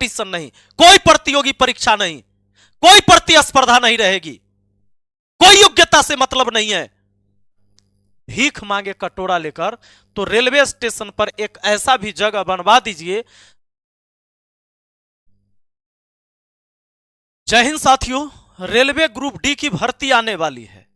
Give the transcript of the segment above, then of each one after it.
Competition नहीं, कोई प्रतियोगी परीक्षा नहीं, कोई प्रतिस्पर्धा नहीं रहेगी, कोई योग्यता से मतलब नहीं है। भीख मांगे कटोरा लेकर, तो रेलवे स्टेशन पर एक ऐसा भी जगह बनवा दीजिए। जय हिंद साथियों, रेलवे ग्रुप डी की भर्ती आने वाली है,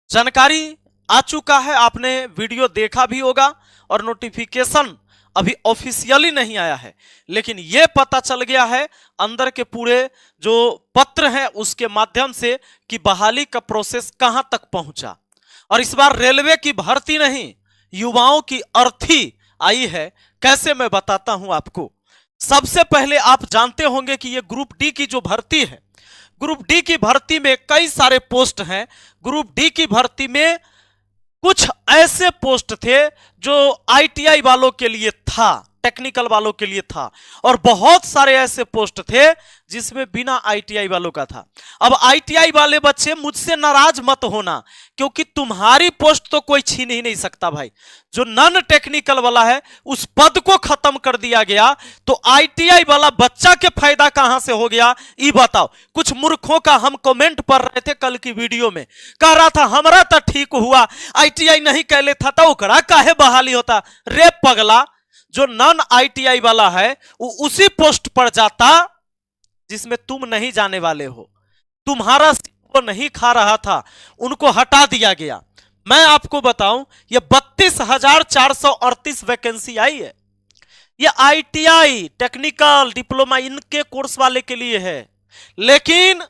जानकारी आ चुका है, आपने वीडियो देखा भी होगा और नोटिफिकेशन अभी ऑफिशियली नहीं आया है, लेकिन यह पता चल गया है अंदर के पूरे जो पत्र हैं उसके माध्यम से कि बहाली का प्रोसेस कहां तक पहुंचा। और इस बार रेलवे की भर्ती नहीं, युवाओं की अर्थी आई है। कैसे, मैं बताता हूं आपको। सबसे पहले आप जानते होंगे कि यह ग्रुप डी की जो भर्ती है, ग्रुप डी की भर्ती में कई सारे पोस्ट हैं। ग्रुप डी की भर्ती में कुछ ऐसे पोस्ट थे जो आईटीआई वालों के लिए था, टेक्निकल वालों के लिए था, और बहुत सारे ऐसे पोस्ट थे जिसमें बिना आईटीआई वालों का था। अब आईटीआई वाले बच्चे मुझसे नाराज मत होना, क्योंकि तुम्हारी पोस्ट तो कोई छीन ही नहीं सकता भाई। जो नॉन टेक्निकल वाला है उस पद को खत्म कर दिया गया, तो आईटीआई वाला बच्चा के फायदा कहां से हो गया, ये बताओ। कुछ मूर्खों का हम कमेंट पढ़ रहे थे कल की वीडियो में, कह रहा था हमारा तो ठीक हुआ, आईटीआई नहीं कहले था तो ओकरा काहे बहाली होता। रे पगला, जो नॉन आईटीआई वाला है वो उसी पोस्ट पर जाता जिसमें तुम नहीं जाने वाले हो, तुम्हारा वो नहीं खा रहा था, उनको हटा दिया गया। मैं आपको बताऊं, ये 32,438 वैकेंसी आई है। ये आईटीआई, टेक्निकल, डिप्लोमा, इनके कोर्स वाले के लिए है। लेकिन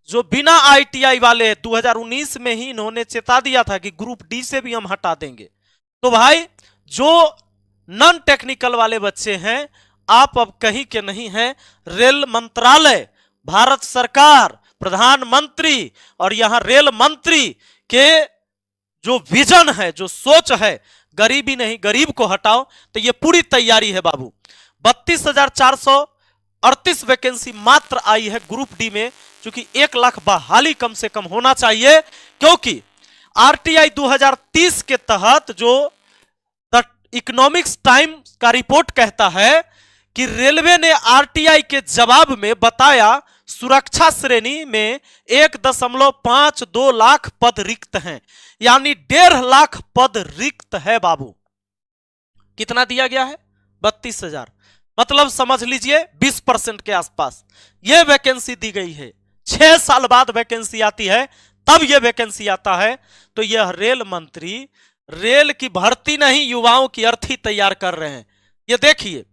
जो बिना आईटीआई वाले 2019 में ही इन्होंने चेता दिया था कि ग्रुप डी से भी हम हटा देंगे। तो भाई जो नॉन टेक्निकल वाले बच्चे हैं, आप अब कहीं के नहीं हैं। रेल मंत्रालय, भारत सरकार, प्रधानमंत्री और यहां रेल मंत्री के जो विजन है, जो सोच है, गरीबी नहीं गरीब को हटाओ, तो ये पूरी तैयारी है बाबू। 32,438 वैकेंसी मात्र आई है ग्रुप डी में, क्योंकि 1 लाख बहाली कम से कम होना चाहिए। क्योंकि आरटीआई 2030 के तहत जो इकोनॉमिक्स टाइम का रिपोर्ट कहता है कि रेलवे ने आरटीआई के जवाब में बताया सुरक्षा श्रेणी में 1.52 लाख पद रिक्त हैं, यानी 1.5 लाख पद रिक्त है बाबू। कितना दिया गया है? 32,000, मतलब समझ लीजिए 20% के आसपास यह वैकेंसी दी गई है। 6 साल बाद वैकेंसी आती है, तब यह वैकेंसी आता है। तो यह रेल मंत्री रेल की भर्ती नहीं, युवाओं की अर्थी तैयार कर रहे हैं। ये देखिए,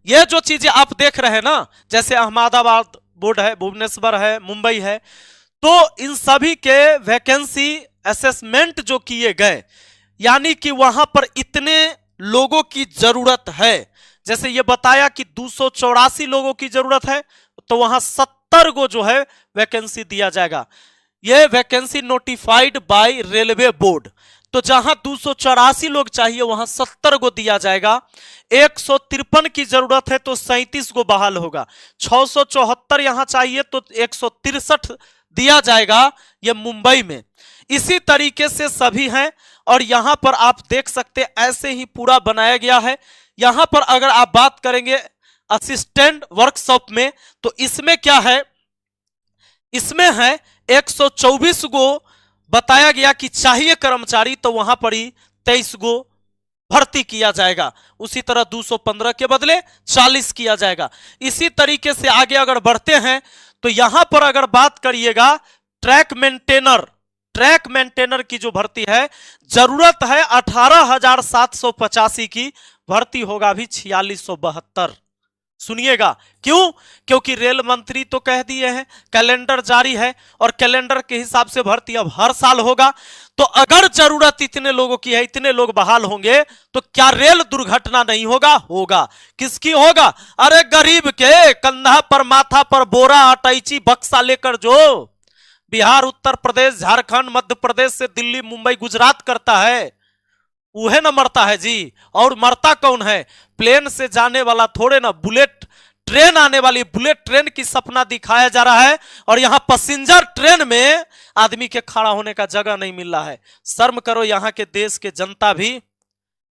ये जो चीजें आप देख रहे हैं ना, जैसे अहमदाबाद बोर्ड है, भुवनेश्वर है, मुंबई है, तो इन सभी के वैकेंसी असेसमेंट जो किए गए, यानी कि वहां पर इतने लोगों की जरूरत है। जैसे ये बताया कि 284 लोगों की जरूरत है, तो वहां 70 को जो है वैकेंसी दिया जाएगा। यह vacancy notified by railway board. तो जहां 284 लोग चाहिए वहां 70 को दिया जाएगा। 153 की जरूरत है तो 37 को बहाल होगा। 674 यहां चाहिए तो 163 दिया जाएगा, यह मुंबई में। इसी तरीके से सभी हैं, और यहां पर आप देख सकते ऐसे ही पूरा बनाया गया है। यहां पर अगर आप बात करेंगे असिस्टेंट वर्कशॉप में, तो इसमें क्या है, इसमें है 124 को बताया गया कि चाहिए कर्मचारी, तो वहां पर ही 23 को भर्ती किया जाएगा। उसी तरह 215 के बदले 40 किया जाएगा। इसी तरीके से आगे अगर बढ़ते हैं तो यहां पर अगर बात करिएगा ट्रैक मेंटेनर की जो भर्ती है, जरूरत है 18,785 की, भर्ती होगा अभी 4672। सुनिएगा क्यों? क्योंकि रेल मंत्री तो कह दिए हैं, कैलेंडर जारी है, और कैलेंडर के हिसाब से भर्ती अब हर साल होगा। तो अगर जरूरत इतने लोगों की है, इतने लोग बहाल होंगे, तो क्या रेल दुर्घटना नहीं होगा? होगा। किसकी होगा? अरे गरीब के कंधा पर, माथा पर बोरा, अटैची, बक्सा लेकर जो बिहार, उत्तर प्रदेश, झारखंड, मध्य प्रदेश से दिल्ली, मुंबई, गुजरात करता है, वह ना मरता है जी। और मरता कौन है? प्लेन से जाने वाला थोड़े ना, बुलेट ट्रेन आने वाली, बुलेट ट्रेन की सपना दिखाया जा रहा है, और यहां पैसेंजर ट्रेन में आदमी के खड़ा होने का जगह नहीं मिल रहा है। शर्म करो, यहां के देश के जनता भी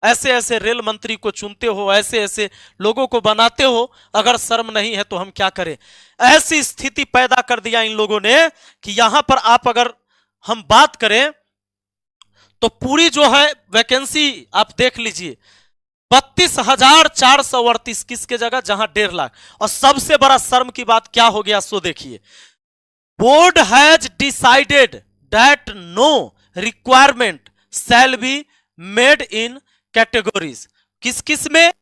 ऐसे ऐसे रेल मंत्री को चुनते हो, ऐसे ऐसे लोगों को बनाते हो, अगर शर्म नहीं है तो हम क्या करें। ऐसी स्थिति पैदा कर दिया इन लोगों ने कि यहां पर आप अगर हम बात करें तो पूरी जो है वैकेंसी आप देख लीजिए 32,438 किसके जगह, जहां 1.5 लाख। और सबसे बड़ा शर्म की बात क्या हो गया सो देखिए, board has decided that no requirement shall be made in categories. किस किस में,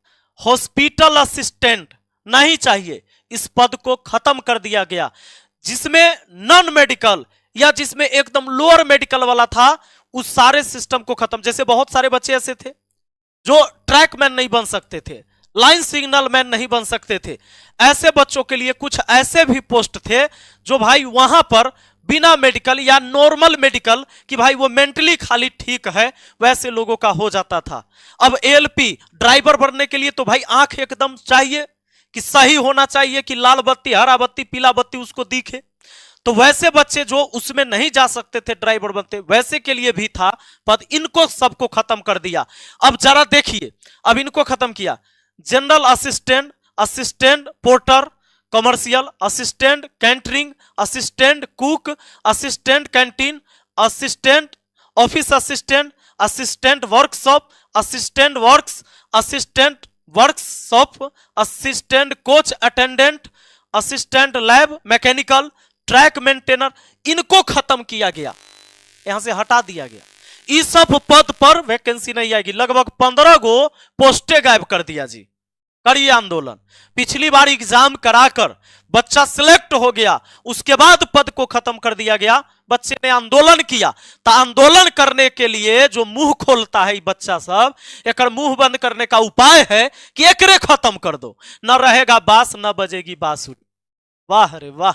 हॉस्पिटल असिस्टेंट नहीं चाहिए, इस पद को खत्म कर दिया गया। जिसमें नॉन मेडिकल या जिसमें एकदम लोअर मेडिकल वाला था उस सारे सिस्टम को खत्म। जैसे बहुत सारे बच्चे ऐसे थे जो ट्रैकमैन नहीं बन सकते थे, लाइन सिग्नल मैन नहीं बन सकते थे, ऐसे बच्चों के लिए कुछ ऐसे भी पोस्ट थे जो भाई वहां पर बिना मेडिकल या नॉर्मल मेडिकल कि भाई वो मेंटली खाली ठीक है, वैसे लोगों का हो जाता था। अब एएलपी ड्राइवर बनने के लिए तो भाई आंख एकदम चाहिए कि सही होना चाहिए कि लाल बत्ती, हरा बत्ती, पीला बत्ती उसको दिखे। तो वैसे बच्चे जो उसमें नहीं जा सकते थे ड्राइवर बनते, वैसे के लिए भी था पद, इनको सबको खत्म कर दिया। अब जरा देखिए, अब इनको खत्म किया, general assistant, assistant porter, commercial assistant, catering assistant, cook assistant, canteen assistant, office assistant, assistant workshop, assistant works, assistant workshop, assistant coach attendant, assistant lab mechanical, track maintainer, इनको खत्म किया गया, यहां से हटा दिया गया। इस सब पद पर वैकेंसी नहीं आएगी। लगभग 15 गो पोस्टें गायब कर दिया जी। करिए आंदोलन। पिछली बार एग्जाम कराकर बच्चा सिलेक्ट हो गया, उसके बाद पद को खत्म कर दिया गया। बच्चे ने आंदोलन किया, तो आंदोलन करने के लिए जो मुंह खोलता है बच्चा सब, एक मुंह बंद करने का उपाय है कि एकरे खत्म कर दो, न रहेगा बास न बजेगी बांसुरी। वाह रे वाह,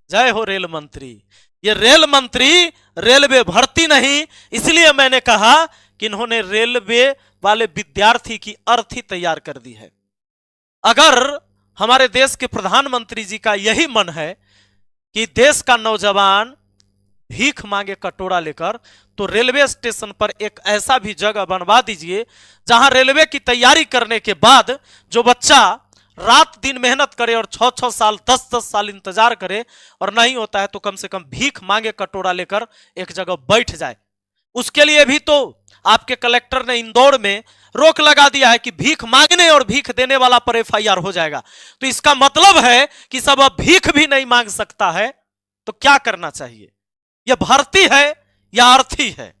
जय हो रेल मंत्री। ये रेल मंत्री रेलवे भर्ती नहीं, इसलिए मैंने कहा कि इन्होंने रेलवे वाले विद्यार्थी की अर्थी तैयार कर दी है। अगर हमारे देश के प्रधानमंत्री जी का यही मन है कि देश का नौजवान भीख मांगे कटोरा लेकर, तो रेलवे स्टेशन पर एक ऐसा भी जगह बनवा दीजिए जहां रेलवे की तैयारी करने के बाद जो बच्चा रात दिन मेहनत करे और 6-6 साल 10-10 साल इंतजार करे और नहीं होता है तो कम से कम भीख मांगे कटोरा लेकर एक जगह बैठ जाए। उसके लिए भी तो आपके कलेक्टर ने इंदौर में रोक लगा दिया है कि भीख मांगने और भीख देने वाला पर एफआईआर हो जाएगा। तो इसका मतलब है कि सब अब भीख भी नहीं मांग सकता है। तो क्या करना चाहिए? यह भर्ती है या अर्थी है?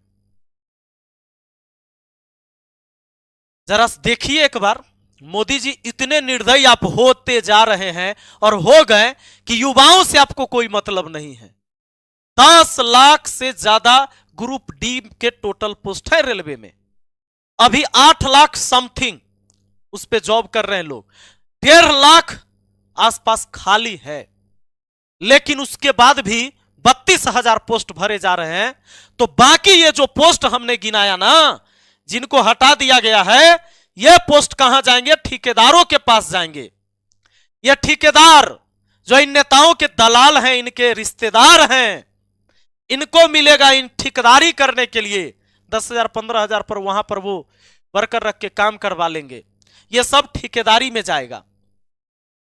जरा देखिए एक बार, मोदी जी इतने निर्दयी आप होते जा रहे हैं और हो गए कि युवाओं से आपको कोई मतलब नहीं है। 10 लाख से ज्यादा ग्रुप डी के टोटल पोस्ट है रेलवे में, अभी 8 लाख समथिंग उस पे जॉब कर रहे हैं लोग, 1.5 लाख आसपास खाली है। लेकिन उसके बाद भी 32,000 पोस्ट भरे जा रहे हैं। तो बाकी ये जो पोस्ट हमने गिनाया ना, जिनको हटा दिया गया है, ये पोस्ट कहां जाएंगे? ठेकेदारों के पास जाएंगे। ये ठेकेदार जो इन नेताओं के दलाल हैं, इनके रिश्तेदार हैं, इनको मिलेगा इन ठेकेदारी करने के लिए 10,000 15,000 पर वहां पर वो वर्कर रख के काम करवा लेंगे। ये सब ठेकेदारी में जाएगा।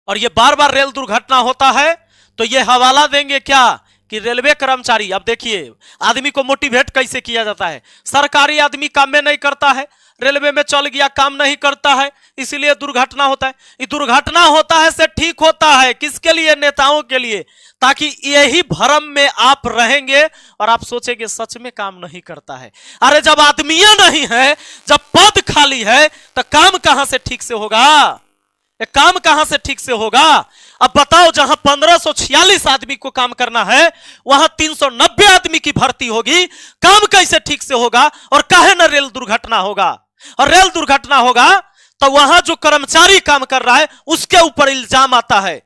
और ये बार बार रेल दुर्घटना होता है तो ये हवाला देंगे क्या कि रेलवे कर्मचारी। अब देखिए आदमी को मोटिवेट कैसे किया जाता है। सरकारी आदमी काम में नहीं करता है, रेलवे में चल गया, काम नहीं करता है, इसीलिए दुर्घटना होता है। ये दुर्घटना होता है से ठीक होता है, किसके लिए? नेताओं के लिए, ताकि यही भ्रम में आप रहेंगे और आप सोचेंगे सच में काम नहीं करता है। अरे जब आदमियां नहीं है, जब पद खाली है, तो काम कहां से ठीक से होगा? काम कहां से ठीक से होगा? अब बताओ, जहां 1546 आदमी को काम करना है, वहां 390 आदमी की भर्ती होगी, काम कैसे ठीक से होगा? और काहे न रेल दुर्घटना होगा? और रेल दुर्घटना होगा तो वहां जो कर्मचारी काम कर रहा है उसके ऊपर इल्जाम आता है।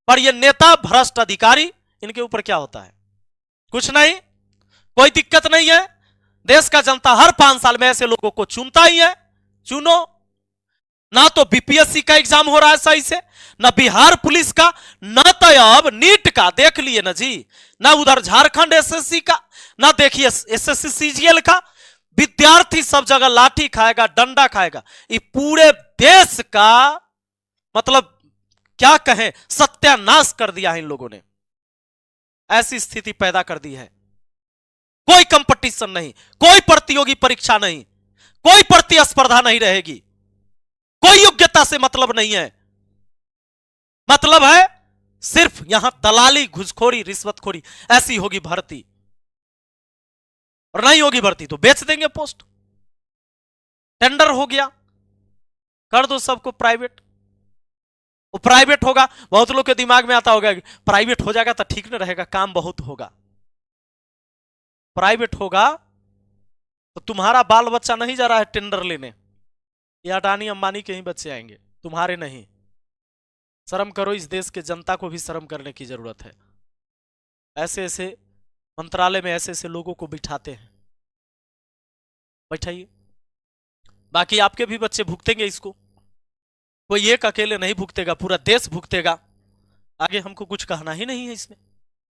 पर ये नेता भ्रष्ट अधिकारी, इनके ऊपर क्या होता है? कुछ नहीं, कोई दिक्कत नहीं है। देश का जनता हर 5 साल में ऐसे लोगों को चुनता ही है। चुनो ना, तो बीपीएससी का एग्जाम हो रहा है सही से, ना बिहार पुलिस का, ना तो अब नीट का देख लिए ना जी, ना उधर झारखंड एसएससी का, ना देखिए एसएससी सीजीएल का। विद्यार्थी सब जगह लाठी खाएगा, डंडा खाएगा। ये पूरे देश का मतलब क्या कहें, सत्यानाश कर दिया है इन लोगों ने। ऐसी स्थिति पैदा कर दी है। कोई कंपटीशन नहीं, कोई प्रतियोगी परीक्षा नहीं, कोई प्रतिस्पर्धा नहीं रहेगी, कोई योग्यता से मतलब नहीं है। मतलब है सिर्फ यहां दलाली, घुसखोरी, रिश्वतखोरी। ऐसी होगी भर्ती, और नहीं होगी भर्ती तो बेच देंगे पोस्ट। टेंडर हो गया, कर दो सबको प्राइवेट। वो प्राइवेट होगा, बहुत लोग के दिमाग में आता होगा कि प्राइवेट हो जाएगा तो ठीक नहीं रहेगा, काम बहुत होगा। प्राइवेट होगा तो तुम्हारा बाल बच्चा नहीं जा रहा है टेंडर लेने, या अडानी अंबानी के ही बच्चे आएंगे, तुम्हारे नहीं। शर्म करो, इस देश के जनता को भी शर्म करने की जरूरत है। ऐसे ऐसे मंत्रालय में ऐसे ऐसे लोगों को बिठाते हैं, बैठाइए। बाकी आपके भी बच्चे भुगतेंगे इसको, कोई एक अकेले नहीं भुगतेगा, पूरा देश भुगतेगा। आगे हमको कुछ कहना ही नहीं है इसमें।